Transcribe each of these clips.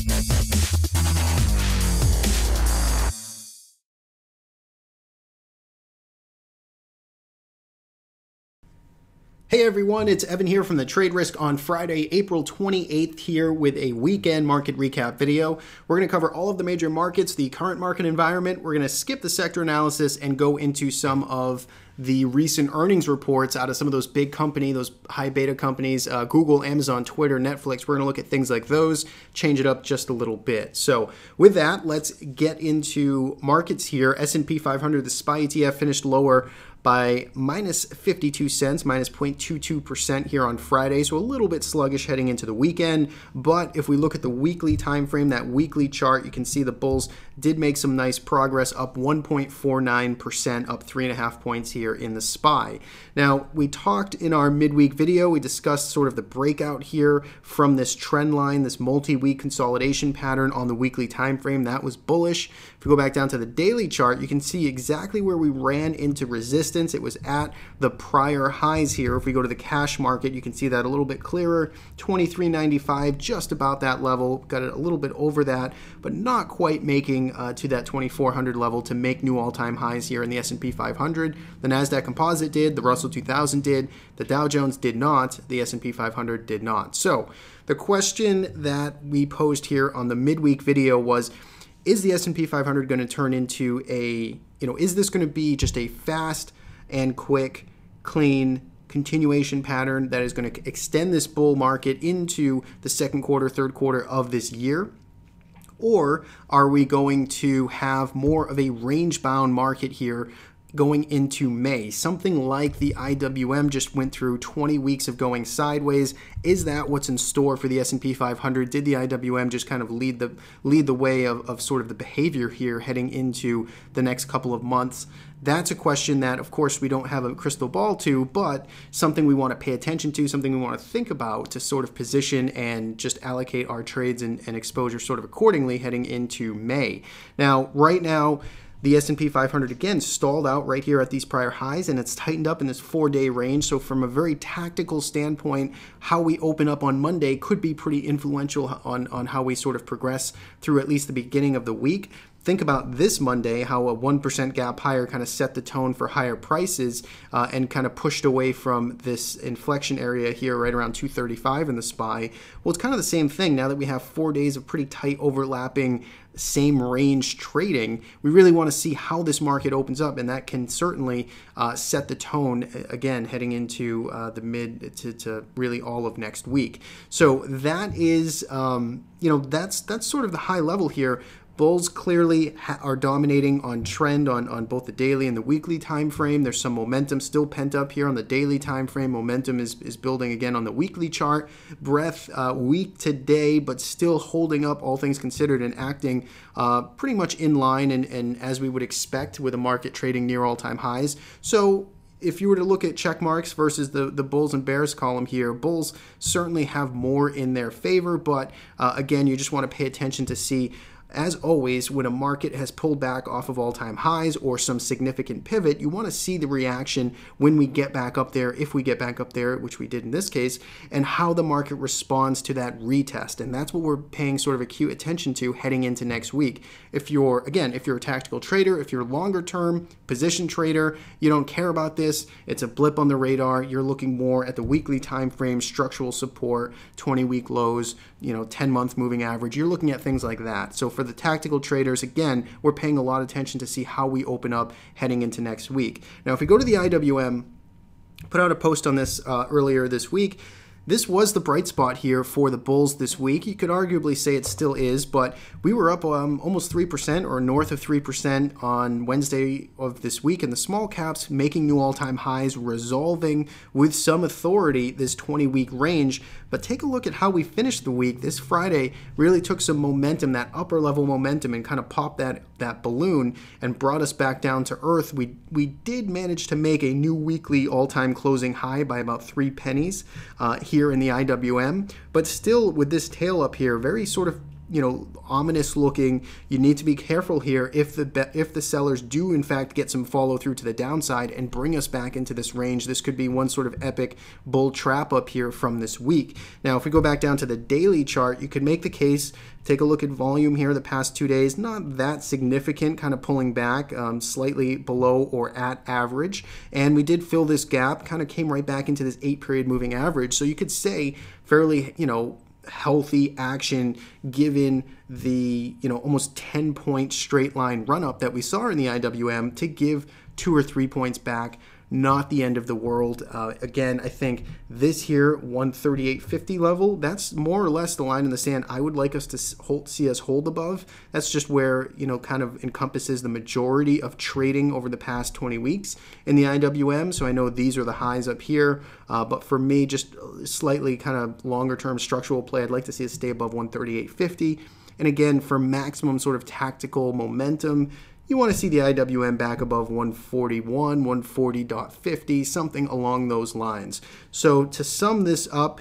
Hey everyone, it's Evan here from the Trade Risk on Friday, April 28th here with a weekend market recap video. We're going to cover all of the major markets, the current market environment. We're going to skip the sector analysis and go into some of the recent earnings reports out of some of those big companies, those high beta companies, Google, Amazon, Twitter, Netflix. We're going to look at things like those, change it up just a little bit. So with that, let's get into markets here. S&P 500, the SPY ETF finished lower by minus 52 cents, minus 0.22% here on Friday. So a little bit sluggish heading into the weekend. But if we look at the weekly time frame, that weekly chart, you can see the bulls did make some nice progress, up 1.49%, up 3.5 points here in the SPY. Now, we talked in our midweek video, we discussed sort of the breakout here from this trend line, this multi-week consolidation pattern on the weekly time frame. That was bullish. If we go back down to the daily chart, you can see exactly where we ran into resistance. It was at the prior highs here. If we go to the cash market, you can see that a little bit clearer. 23.95, just about that level. Got it a little bit over that, but not quite making to that 2400 level to make new all-time highs here in the S&P 500. The NASDAQ Composite did, the Russell 2000 did, the Dow Jones did not, the S&P 500 did not. So the question that we posed here on the midweek video was, is the S&P 500 going to turn into a, is this going to be just a fast and quick, clean continuation pattern that is going to extend this bull market into the second quarter, third quarter of this year? Or are we going to have more of a range-bound market here going into May? Something like the IWM just went through 20 weeks of going sideways. Is that what's in store for the S&P 500? Did the IWM just kind of lead the way of sort of the behavior here heading into the next couple of months? That's a question that, of course, we don't have a crystal ball to, but something we want to pay attention to, something we want to think about to sort of position and just allocate our trades and exposure sort of accordingly heading into May. Now, right now, the S&P 500, again, stalled out right here at these prior highs, and it's tightened up in this 4-day range. So from a very tactical standpoint, how we open up on Monday could be pretty influential on how we sort of progress through at least the beginning of the week. Think about this Monday, how a 1% gap higher kind of set the tone for higher prices and kind of pushed away from this inflection area here right around 235 in the SPY. Well, it's kind of the same thing now that we have 4 days of pretty tight overlapping same range trading. We really want to see how this market opens up, and that can certainly set the tone again heading into the mid to really all of next week. So that is, that's sort of the high level here. Bulls clearly are dominating on trend on both the daily and the weekly time frame. There's some momentum still pent up here on the daily time frame. Momentum is building again on the weekly chart. Breadth weak today, but still holding up all things considered and acting pretty much in line and as we would expect with a market trading near all-time highs. So if you were to look at check marks versus the bulls and bears column here, bulls certainly have more in their favor, but again, you just want to pay attention to see, as always, when a market has pulled back off of all-time highs or some significant pivot, you want to see the reaction when we get back up there, if we get back up there, which we did in this case, and how the market responds to that retest. And that's what we're paying sort of acute attention to heading into next week. If you're a tactical trader, if you're longer-term position trader, you don't care about this, it's a blip on the radar, you're looking more at the weekly time frame, structural support, 20-week lows, 10-month moving average, you're looking at things like that. So for the tactical traders, again, we're paying a lot of attention to see how we open up heading into next week. Now, if we go to the IWM, put out a post on this earlier this week. This was the bright spot here for the bulls this week. You could arguably say it still is, but we were up almost 3% or north of 3% on Wednesday of this week, and the small caps making new all-time highs, resolving with some authority this 20-week range. But take a look at how we finished the week. This Friday really took some momentum, that upper level momentum, and kind of popped that balloon and brought us back down to earth. We did manage to make a new weekly all-time closing high by about 3 pennies here in the IWM, but still with this tail up here, very sort of ominous looking. You need to be careful here if the sellers do in fact get some follow through to the downside and bring us back into this range. This could be one sort of epic bull trap up here from this week. Now, if we go back down to the daily chart, you could make the case. Take a look at volume here the past 2 days. Not that significant, kind of pulling back, slightly below or at average. And we did fill this gap, kind of came right back into this 8-period moving average. So you could say fairly, healthy action given the, almost 10-point straight line run up that we saw in the IWM to give 2 or 3 points back. Not the end of the world. Again, I think this here 138.50 level, that's more or less the line in the sand I would like us to see us hold above. That's just where, kind of encompasses the majority of trading over the past 20 weeks in the IWM. So I know these are the highs up here, but for me, just slightly kind of longer term structural play, I'd like to see it stay above 138.50. And again, for maximum sort of tactical momentum, you want to see the IWM back above 141, 140.50, something along those lines. So to sum this up,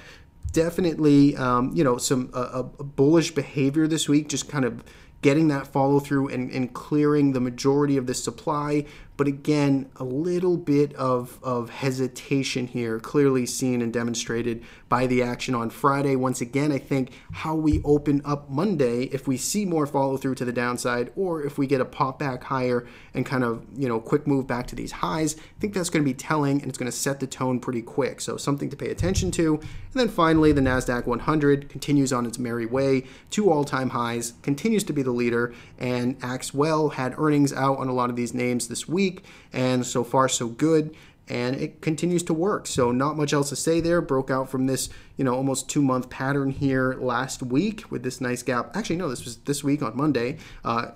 definitely, some bullish behavior this week, just kind of getting that follow through and clearing the majority of the supply. But again, a little bit of hesitation here, clearly seen and demonstrated by the action on Friday. Once again, I think how we open up Monday, if we see more follow through to the downside, or if we get a pop back higher and kind of, quick move back to these highs, I think that's going to be telling, and it's going to set the tone pretty quick. So something to pay attention to. And then finally, the NASDAQ 100 continues on its merry way to all-time highs, continues to be the leader, and acts well, had earnings out on a lot of these names this week. And so far so good, and it continues to work. So not much else to say there. Broke out from this almost 2-month pattern here last week with this nice gap. Actually, no, this was this week on Monday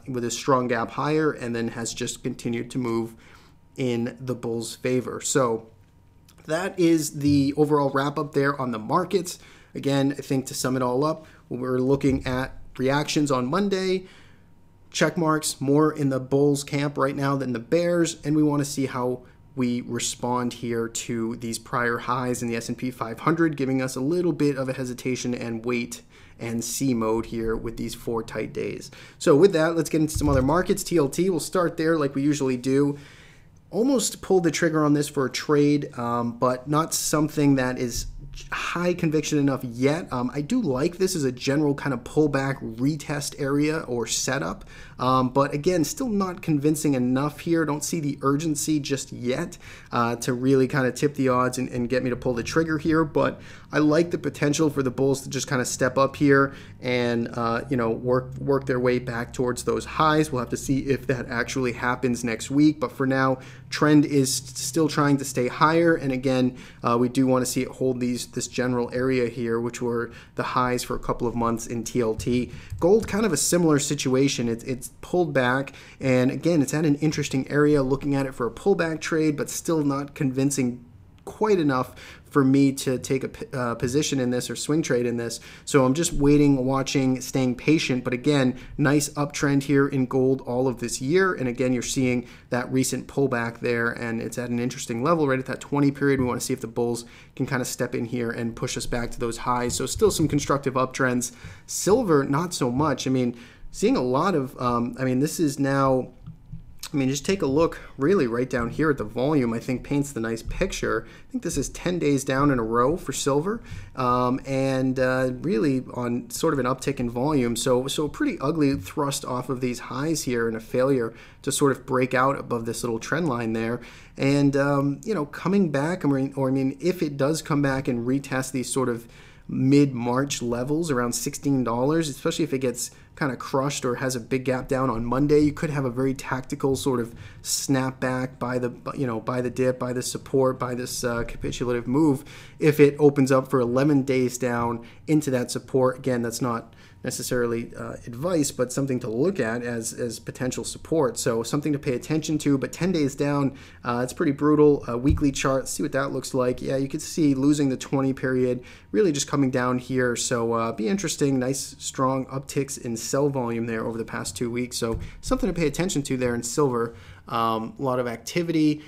with a strong gap higher, and then has just continued to move in the bulls' favor. So that is the overall wrap up there on the markets. Again, I think to sum it all up, we're looking at reactions on Monday. Check marks, more in the bulls camp right now than the bears, and we want to see how we respond here to these prior highs in the S&P 500, giving us a little bit of a hesitation and wait and see mode here with these 4 tight days. So with that, let's get into some other markets. TLT, we'll start there like we usually do. Almost pulled the trigger on this for a trade, but not something that is high conviction enough yet. I do like this as a general kind of pullback retest area or setup, but again, still not convincing enough here. Don't see the urgency just yet to really kind of tip the odds and get me to pull the trigger here, but I like the potential for the bulls to just kind of step up here and work their way back towards those highs. We'll have to see if that actually happens next week, but for now, trend is still trying to stay higher, and again, we do want to see it hold this general area here, which were the highs for a couple of months in TLT. Gold, kind of a similar situation. It's pulled back, and again, it's at an interesting area, looking at it for a pullback trade, but still not convincing quite enough for me to take a position in this or swing trade in this. So I'm just waiting, watching, staying patient. But again, nice uptrend here in gold all of this year. And again, you're seeing that recent pullback there, and it's at an interesting level right at that 20 period. We want to see if the bulls can kind of step in here and push us back to those highs. So still some constructive uptrends. Silver, not so much. I mean, seeing a lot of, this is now, just take a look really right down here at the volume. I think paints the nice picture. I think this is 10 days down in a row for silver, and really on sort of an uptick in volume. So pretty ugly thrust off of these highs here, and a failure to sort of break out above this little trend line there. And, coming back, if it does come back and retest these sort of mid-March levels around $16, especially if it gets kind of crushed or has a big gap down on Monday, you could have a very tactical sort of snapback by the dip, by the support, by this capitulative move. If it opens up for 11 days down into that support, again, that's not necessarily advice, but something to look at as potential support. So something to pay attention to, but 10 days down, it's pretty brutal. Weekly chart, see what that looks like. Yeah, you could see losing the 20 period, really just coming down here. So be interesting, nice strong upticks in sell volume there over the past 2 weeks. So something to pay attention to there in silver. A lot of activity.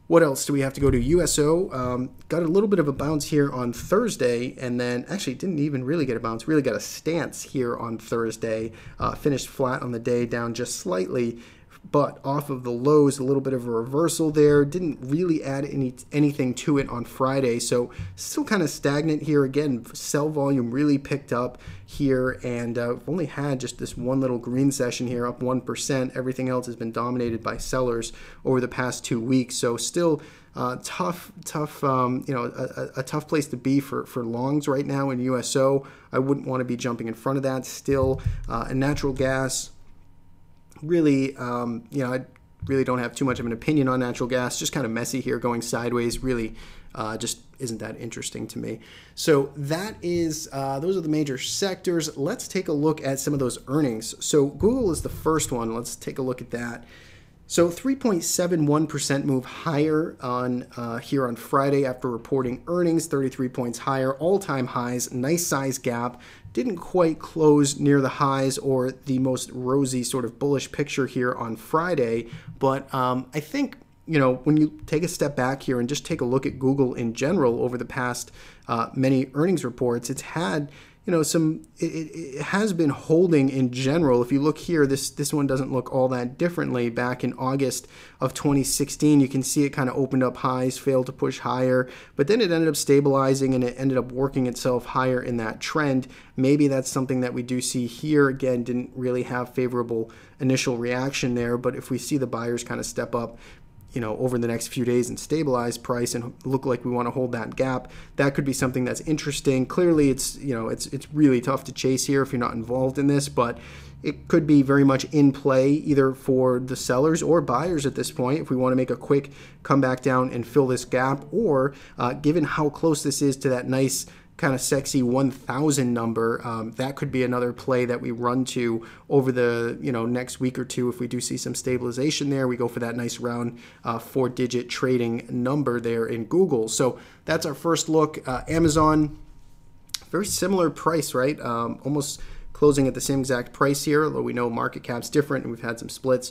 What else do we have to go to? USO got a little bit of a bounce here on Thursday, and then actually didn't even really get a bounce, really got a stance here on Thursday. Finished flat on the day, down just slightly, but off of the lows, a little bit of a reversal there. Didn't really add anything to it on Friday, so still kind of stagnant here. Again, sell volume really picked up here, and we've only had just this one little green session here, up 1%. Everything else has been dominated by sellers over the past 2 weeks, so still tough, a tough place to be for longs right now in USO. I wouldn't want to be jumping in front of that still. And natural gas, really, I really don't have too much of an opinion on natural gas. Just kind of messy here, going sideways. Really, just isn't that interesting to me. So that is, those are the major sectors. Let's take a look at some of those earnings. So Google is the first one. Let's take a look at that. So 3.71% move higher on here on Friday after reporting earnings, 33 points higher, all-time highs, nice size gap. Didn't quite close near the highs or the most rosy sort of bullish picture here on Friday, but I think, when you take a step back here and just take a look at Google in general over the past many earnings reports, it's had it has been holding in general. If you look here, this one doesn't look all that differently. Back in August of 2016, you can see it kind of opened up highs, failed to push higher, but then it ended up stabilizing and it ended up working itself higher in that trend. Maybe that's something that we do see here. Again, didn't really have favorable initial reaction there, but if we see the buyers kind of step up over the next few days and stabilize price and look like we want to hold that gap, that could be something that's interesting. Clearly, it's really tough to chase here if you're not involved in this, but it could be very much in play either for the sellers or buyers at this point if we want to make a quick comeback down and fill this gap, or given how close this is to that nice kind of sexy 1,000 number, that could be another play that we run to over the next week or two. If we do see some stabilization there, we go for that nice round 4-digit trading number there in Google. So that's our first look. Amazon, very similar price, right? Almost closing at the same exact price here, although we know market cap's different and we've had some splits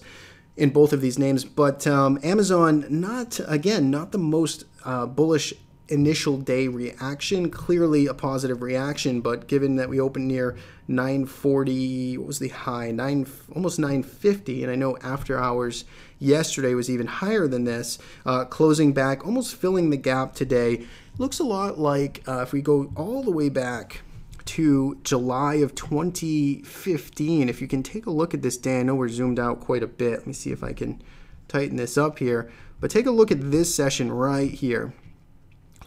in both of these names. But Amazon, not the most bullish initial day reaction. Clearly a positive reaction, but given that we opened near 940, what was the high? Almost 950, and I know after hours yesterday was even higher than this, closing back, almost filling the gap today. Looks a lot like if we go all the way back to July of 2015, if you can take a look at this day. I know we're zoomed out quite a bit. Let me see if I can tighten this up here, but take a look at this session right here.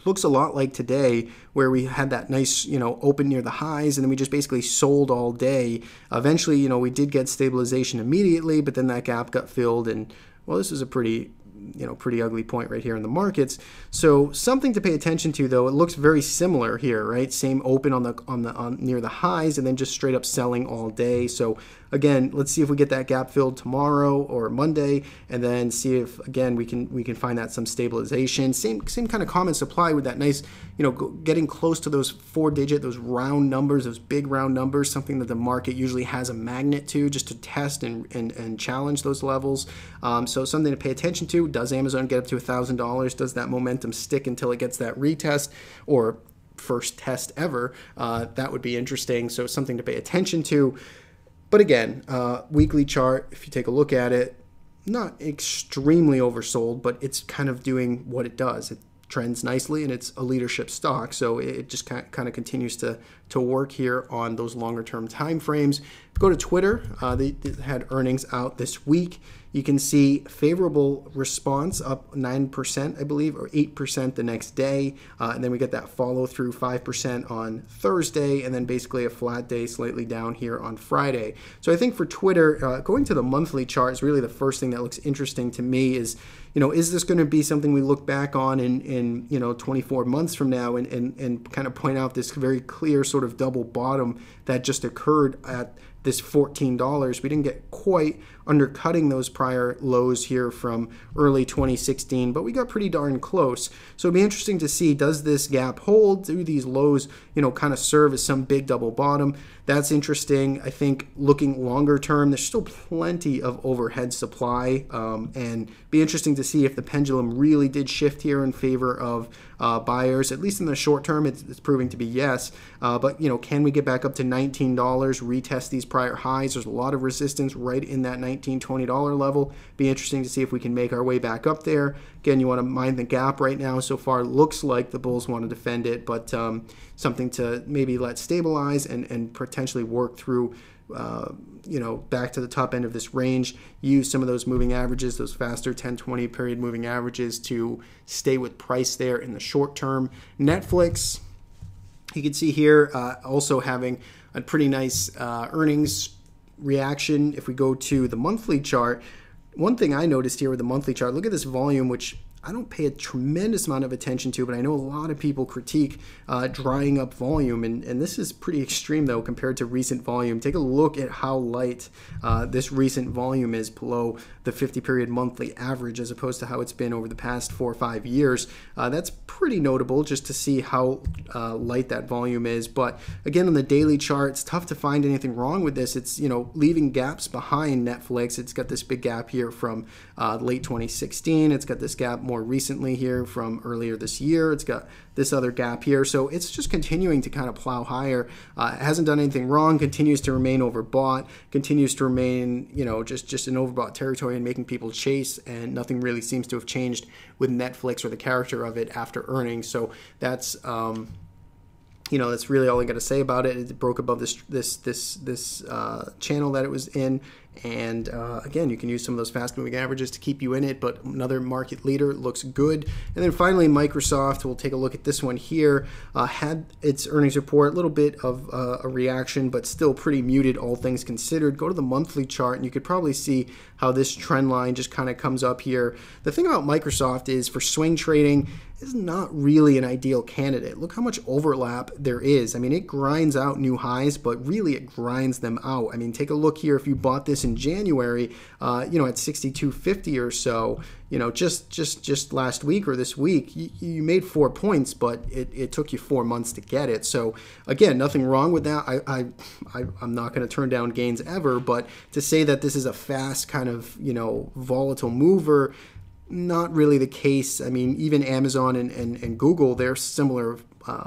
Looks a lot like today, where we had that nice, open near the highs, and then we just basically sold all day. Eventually, we did get stabilization immediately, but then that gap got filled, and well, this is a pretty ugly point right here in the markets. So something to pay attention to, though. It looks very similar here, right? Same open on near the highs, and then just straight up selling all day. So again, let's see if we get that gap filled tomorrow or Monday, and then see if again we can find that some stabilization. Same kind of comments apply with that nice, getting close to those 4-digit, those round numbers, those big round numbers, something that the market usually has a magnet to, just to test and challenge those levels. So something to pay attention to. Does Amazon get up to $1,000? Does that momentum stick until it gets that retest or first test ever? That would be interesting. So something to pay attention to. But again, weekly chart, if you take a look at it, not extremely oversold, but it's kind of doing what it does. It trends nicely, and it's a leadership stock, so it just kind of continues to work here on those longer term time frames. Go to Twitter. They had earnings out this week. You can see favorable response, up 9%, I believe, or 8% the next day. And then we get that follow through 5% on Thursday, and then basically a flat day, slightly down here on Friday. So I think for Twitter, going to the monthly chart is really the first thing that looks interesting to me. Is this going to be something we look back on in 24 months from now and kind of point out this very clear sort of double bottom that just occurred at this $14. We didn't get quite undercutting those prior lows here from early 2016, but we got pretty darn close. So it'll be interesting to see, does this gap hold? Do these lows, kind of serve as some big double bottom? That's interesting. I think looking longer term, there's still plenty of overhead supply, and be interesting to see if the pendulum really did shift here in favor of buyers. At least in the short term, it's proving to be yes. But can we get back up to $19, retest these prior highs? There's a lot of resistance right in that $19, $20 level. Be interesting to see if we can make our way back up there. Again, you want to mind the gap right now. So far, looks like the bulls want to defend it, but something to maybe let stabilize and potentially work through, back to the top end of this range. Use some of those moving averages, those faster 10-20 period moving averages, to stay with price there in the short term. Netflix, you can see here, also having a pretty nice earnings reaction. If we go to the monthly chart, one thing I noticed here with the monthly chart, look at this volume, which I don't pay a tremendous amount of attention to, but I know a lot of people critique drying up volume, and this is pretty extreme though compared to recent volume. Take a look at how light this recent volume is below the 50-period monthly average as opposed to how it's been over the past 4 or 5 years. That's pretty notable just to see how light that volume is. But again, on the daily chart, it's tough to find anything wrong with this. It's leaving gaps behind Netflix. It's got this big gap here from late 2016. It's got this gap more recently here from earlier this year. It's got this other gap here. So it's just continuing to kind of plow higher. It hasn't done anything wrong, continues to remain overbought, continues to remain, just an overbought territory and making people chase, and nothing really seems to have changed with Netflix or the character of it after earnings. So that's that's really all I got to say about it. It broke above this channel that it was in. And again, you can use some of those fast moving averages to keep you in it, but another market leader looks good. And then finally, Microsoft, we'll take a look at this one here. Had its earnings report, a little bit of a reaction, but still pretty muted, all things considered. Go to the monthly chart, and you could probably see how this trend line just kind of comes up here. The thing about Microsoft is, for swing trading, is not really an ideal candidate. Look how much overlap there is. I mean, it grinds out new highs, but really it grinds them out. I mean, take a look here. If you bought this in January, at 62.50 or so, just last week or this week, you made 4 points, but it took you 4 months to get it. So again, nothing wrong with that. I'm not going to turn down gains ever, but to say that this is a fast kind of, volatile mover, not really the case. I mean, even Amazon and Google, they're similar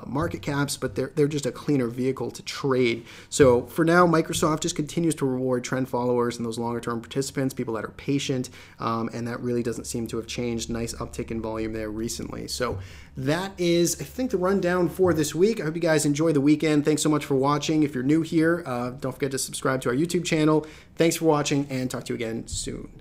market caps, but they're just a cleaner vehicle to trade. So for now, Microsoft just continues to reward trend followers and those longer term participants, people that are patient, and that really doesn't seem to have changed. Nice uptick in volume there recently. So that is, I think, the rundown for this week. I hope you guys enjoy the weekend. Thanks so much for watching. If you're new here, don't forget to subscribe to our YouTube channel. Thanks for watching, and talk to you again soon.